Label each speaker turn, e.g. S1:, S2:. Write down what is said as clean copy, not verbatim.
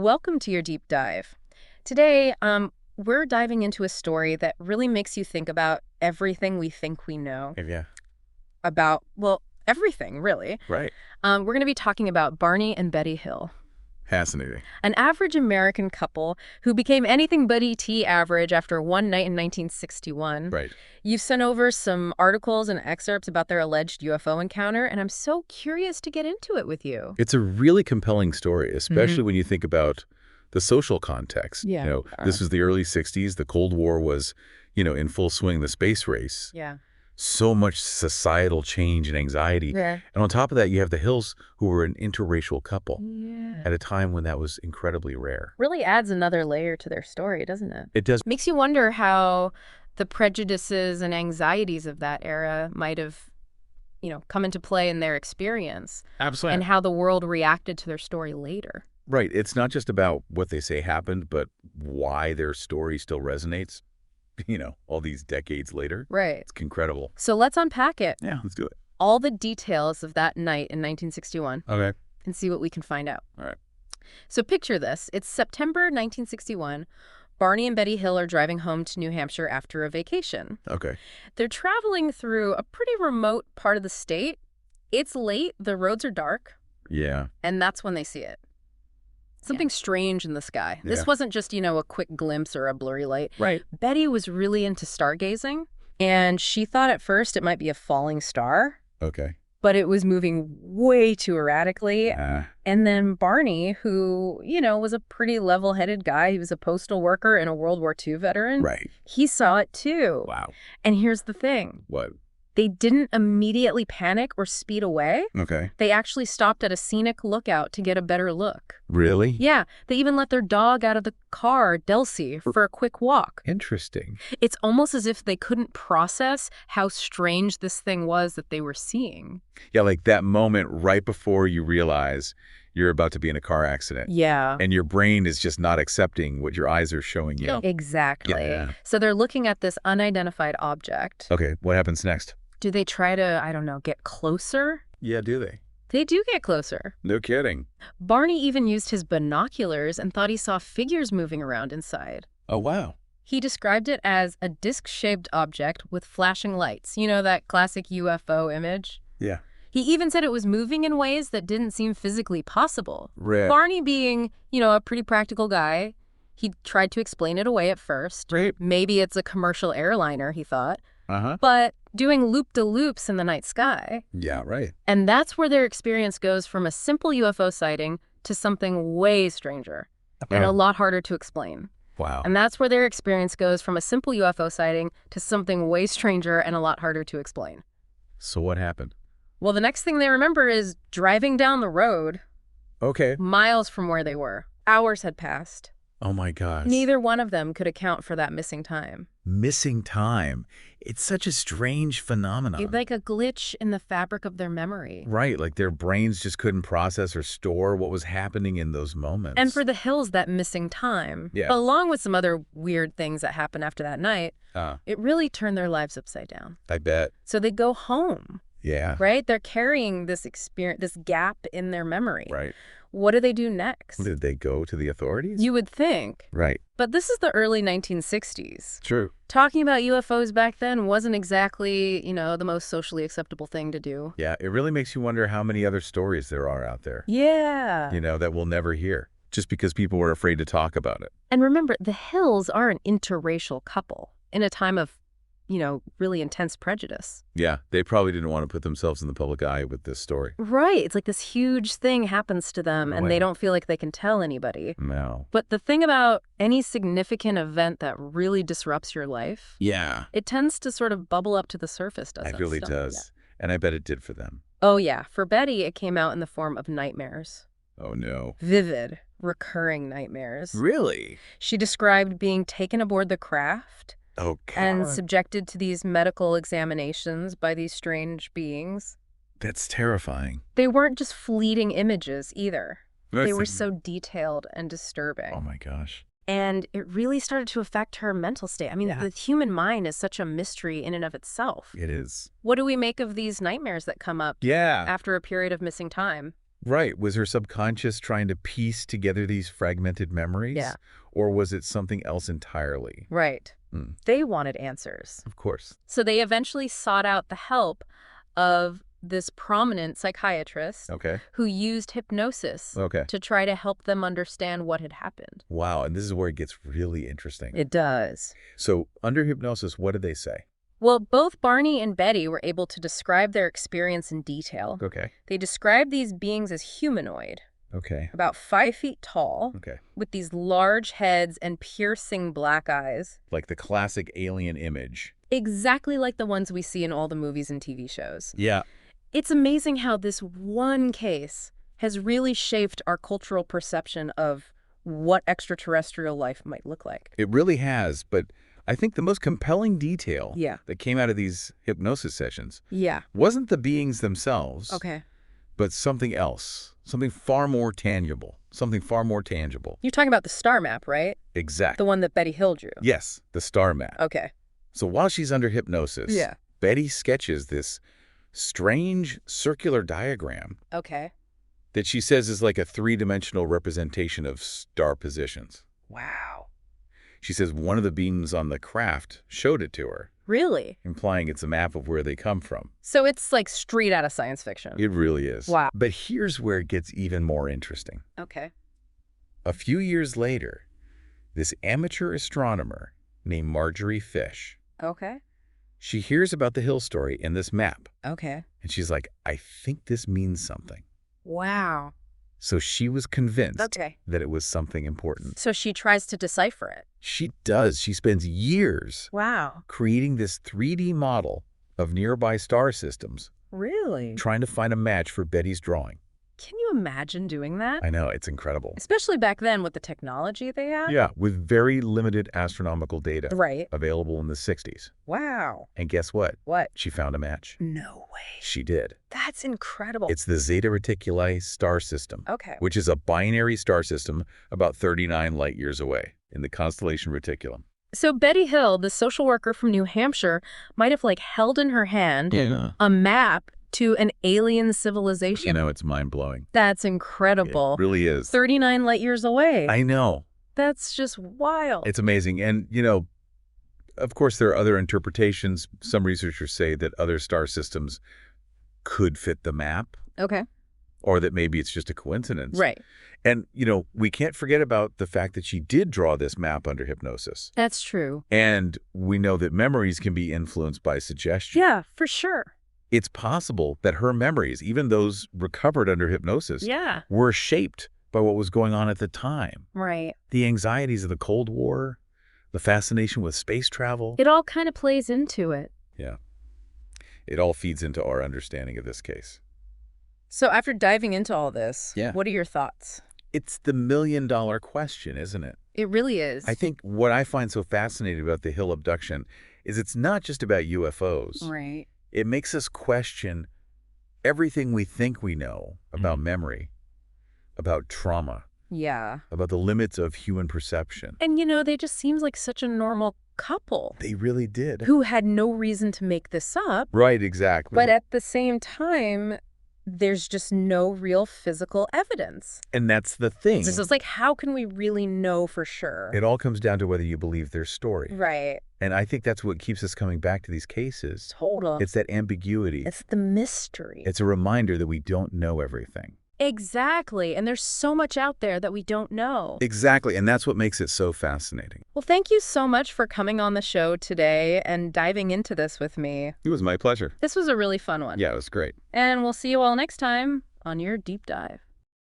S1: Welcome to your deep dive. Today, we're diving into a story that really makes you think about everything we think we know
S2: Yeah.
S1: about, well, everything, really.
S2: Right.
S1: We're going to be talking about Barney and Betty Hill,
S2: Fascinating.
S1: an average American couple who became anything but ET average after one night in 1961.
S2: Right.
S1: You've sent over some articles and excerpts about their alleged UFO encounter, and I'm so curious to get into it with you.
S2: It's a really compelling story, especially when you think about the social context.
S1: Yeah.
S2: This was the early 60s. The Cold War was, in full swing, the space race.
S1: Yeah.
S2: So much societal change and anxiety.
S1: Yeah.
S2: And on top of that, you have the Hills, who were an interracial couple
S1: Yeah.
S2: at a time when that was incredibly rare.
S1: Really adds another layer to their story, doesn't it?
S2: It does.
S1: Makes you wonder how the prejudices and anxieties of that era might have, come into play in their experience.
S2: Absolutely.
S1: And how the world reacted to their story later.
S2: Right. It's not just about what they say happened, but why their story still resonates, all these decades later.
S1: Right.
S2: It's incredible.
S1: So let's unpack it.
S2: Yeah, let's do it.
S1: All the details of that night in 1961
S2: Okay.
S1: and see what we can find out.
S2: All right.
S1: So picture this. It's September 1961. Barney and Betty Hill are driving home to New Hampshire after a vacation.
S2: Okay.
S1: They're traveling through a pretty remote part of the state. It's late, the roads are dark,
S2: Yeah.
S1: and that's when they see it. Something strange in the sky.
S2: Yeah.
S1: This wasn't just, a quick glimpse or a blurry light.
S2: Right.
S1: Betty was really into stargazing, and she thought at first it might be a falling star,
S2: Okay.
S1: but it was moving way too erratically.
S2: Ah.
S1: And then Barney, who, was a pretty level-headed guy, he was a postal worker and a World War II veteran.
S2: Right.
S1: He saw it too.
S2: Wow.
S1: And here's the thing.
S2: What?
S1: They didn't immediately panic or speed away.
S2: Okay.
S1: They actually stopped at a scenic lookout to get a better look.
S2: Really?
S1: Yeah, they even let their dog out of the car, Delcy, for a quick walk.
S2: Interesting.
S1: It's almost as if they couldn't process how strange this thing was that they were seeing.
S2: Yeah, like that moment right before you realize you're about to be in a car accident.
S1: Yeah.
S2: And your brain is just not accepting what your eyes are showing you.
S1: Exactly.
S2: Yeah.
S1: So they're looking at this unidentified object.
S2: Okay, what happens next?
S1: Do they try to, I don't know, get closer?
S2: Yeah, do they?
S1: They do get closer.
S2: No kidding.
S1: Barney even used his binoculars and thought he saw figures moving around inside.
S2: Oh, wow.
S1: He described it as a disc-shaped object with flashing lights. You know, that classic UFO image?
S2: Yeah.
S1: He even said it was moving in ways that didn't seem physically possible.
S2: Right.
S1: Barney being, a pretty practical guy, he tried to explain it away at first.
S2: Right.
S1: Maybe it's a commercial airliner, he thought.
S2: Uh-huh.
S1: But doing loop-de-loops in the night sky.
S2: Yeah, right.
S1: And that's where their experience goes from a simple UFO sighting to something way stranger and a lot harder to explain.
S2: Wow.
S1: And that's where their experience goes from a simple UFO sighting to something way stranger and a lot harder to explain.
S2: So what happened?
S1: Well, the next thing they remember is driving down the road
S2: Okay.
S1: miles from where they were. Hours had passed.
S2: Oh, my gosh.
S1: Neither one of them could account for that missing time.
S2: Missing time. It's such a strange phenomenon.
S1: It's like a glitch in the fabric of their memory.
S2: Right, like their brains just couldn't process or store what was happening in those moments.
S1: And for the Hills, that missing time,
S2: Yeah.
S1: along with some other weird things that happened after that night, it really turned their lives upside down.
S2: I bet.
S1: So they go home,
S2: Yeah.
S1: right? They're carrying this experience, this gap in their memory.
S2: Right.
S1: What do they do next?
S2: Did they go to the authorities?
S1: You would think.
S2: Right.
S1: But this is the early 1960s.
S2: True.
S1: Talking about UFOs back then wasn't exactly, the most socially acceptable thing to do.
S2: Yeah, it really makes you wonder how many other stories there are out there.
S1: Yeah.
S2: That we'll never hear, just because people were afraid to talk about it.
S1: And remember, the Hills are an interracial couple in a time of, really intense prejudice.
S2: Yeah, they probably didn't want to put themselves in the public eye with this story.
S1: Right. It's like this huge thing happens to them, and
S2: Right.
S1: they don't feel like they can tell anybody.
S2: No.
S1: But the thing about any significant event that really disrupts your life,
S2: Yeah,
S1: it tends to sort of bubble up to the surface, doesn't
S2: it really
S1: So,
S2: does. And I bet it did for them.
S1: Oh, yeah. For Betty, it came out in the form of nightmares.
S2: Oh, no.
S1: Vivid, recurring nightmares.
S2: Really?
S1: She described being taken aboard the craft
S2: Oh, God.
S1: and subjected to these medical examinations by these strange beings.
S2: That's terrifying.
S1: They weren't just fleeting images either. They were
S2: That's-
S1: so detailed and disturbing.
S2: Oh, my gosh.
S1: And it really started to affect her mental state. I mean,
S2: Yeah.
S1: the human mind is such a mystery in and of itself.
S2: It is.
S1: What do we make of these nightmares that come up
S2: Yeah.
S1: after a period of missing time?
S2: Right. Was her subconscious trying to piece together these fragmented
S1: Yeah.
S2: memories? Or was it something else entirely?
S1: Right.
S2: Hmm.
S1: They wanted answers.
S2: Of course.
S1: So they eventually sought out the help of this prominent psychiatrist
S2: Okay.
S1: who used hypnosis
S2: Okay.
S1: to try to help them understand what had happened.
S2: Wow. And this is where it gets really interesting.
S1: It does.
S2: So under hypnosis, what did they say?
S1: Well, both Barney and Betty were able to describe their experience in detail.
S2: Okay.
S1: They described these beings as humanoid,
S2: Okay.
S1: about 5 feet tall,
S2: Okay.
S1: with these large heads and piercing black eyes,
S2: Like the classic alien image.
S1: exactly like the ones we see in all the movies and TV shows.
S2: Yeah.
S1: It's amazing how this one case has really shaped our cultural perception of what extraterrestrial life might look like.
S2: It really has. But I think the most compelling detail
S1: Yeah.
S2: that came out of these hypnosis sessions
S1: Yeah.
S2: wasn't the beings themselves,
S1: Okay.
S2: but something else, something far more tangible, something far more tangible.
S1: You're talking about the star map, right?
S2: Exactly.
S1: The one that Betty Hill drew.
S2: Yes, the star map.
S1: Okay.
S2: So while she's under hypnosis,
S1: Yeah.
S2: Betty sketches this strange circular diagram
S1: Okay.
S2: that she says is like a three-dimensional representation of star positions.
S1: Wow.
S2: She says one of the beams on the craft showed it to her,
S1: Really?
S2: implying it's a map of where they come from.
S1: So it's like straight out of science fiction.
S2: It really is.
S1: Wow.
S2: But here's where it gets even more interesting.
S1: Okay.
S2: A few years later, this amateur astronomer named Marjorie Fish,
S1: Okay.
S2: she hears about the Hill story in this map,
S1: Okay.
S2: and she's like, I think this means something.
S1: Wow.
S2: So she was convinced
S1: Okay.
S2: that it was something important.
S1: So she tries to decipher it.
S2: She does. She spends years
S1: Wow.
S2: creating this 3D model of nearby star systems,
S1: Really?
S2: trying to find a match for Betty's drawing.
S1: Can you imagine doing that?
S2: I know, it's incredible.
S1: Especially back then with the technology they had?
S2: Yeah, with very limited astronomical data
S1: Right.
S2: available in the 60s.
S1: Wow.
S2: And guess what?
S1: What?
S2: She found a match.
S1: No way.
S2: She did.
S1: That's incredible.
S2: It's the Zeta Reticuli star system,
S1: Okay.
S2: which is a binary star system about 39 light years away in the constellation Reticulum.
S1: So Betty Hill, the social worker from New Hampshire, might have like held in her hand a map to an alien civilization.
S2: You know, it's mind-blowing.
S1: That's incredible.
S2: It really is.
S1: 39 light years away.
S2: I know.
S1: That's just wild.
S2: It's amazing. And, you know, of course, there are other interpretations. Some researchers say that other star systems could fit the map,
S1: Okay.
S2: or that maybe it's just a coincidence.
S1: Right.
S2: And, you know, we can't forget about the fact that she did draw this map under hypnosis.
S1: That's true.
S2: And we know that memories can be influenced by suggestion.
S1: Yeah, for sure.
S2: It's possible that her memories, even those recovered under hypnosis,
S1: Yeah.
S2: were shaped by what was going on at the time.
S1: Right.
S2: The anxieties of the Cold War, the fascination with space travel.
S1: It all kind of plays into it.
S2: Yeah. It all feeds into our understanding of this case.
S1: So after diving into all this,
S2: Yeah.
S1: what are your thoughts?
S2: It's the million-dollar question, isn't it?
S1: It really is.
S2: I think what I find so fascinating about the Hill abduction is it's not just about UFOs.
S1: Right.
S2: It makes us question everything we think we know about memory, about trauma,
S1: Yeah.
S2: about the limits of human perception.
S1: And, they just seems like such a normal couple
S2: They really did.
S1: who had no reason to make this up.
S2: Right, exactly.
S1: But at the same time, there's just no real physical evidence.
S2: And that's the thing.
S1: So it's like, how can we really know for sure?
S2: It all comes down to whether you believe their story.
S1: Right.
S2: And I think that's what keeps us coming back to these cases.
S1: Total.
S2: It's that ambiguity.
S1: It's the mystery.
S2: It's a reminder that we don't know everything.
S1: Exactly. And there's so much out there that we don't know.
S2: Exactly. And that's what makes it so fascinating.
S1: Well, thank you so much for coming on the show today and diving into this with me.
S2: It was my pleasure.
S1: This was a really fun one.
S2: Yeah, it was great.
S1: And we'll see you all next time on your deep dive.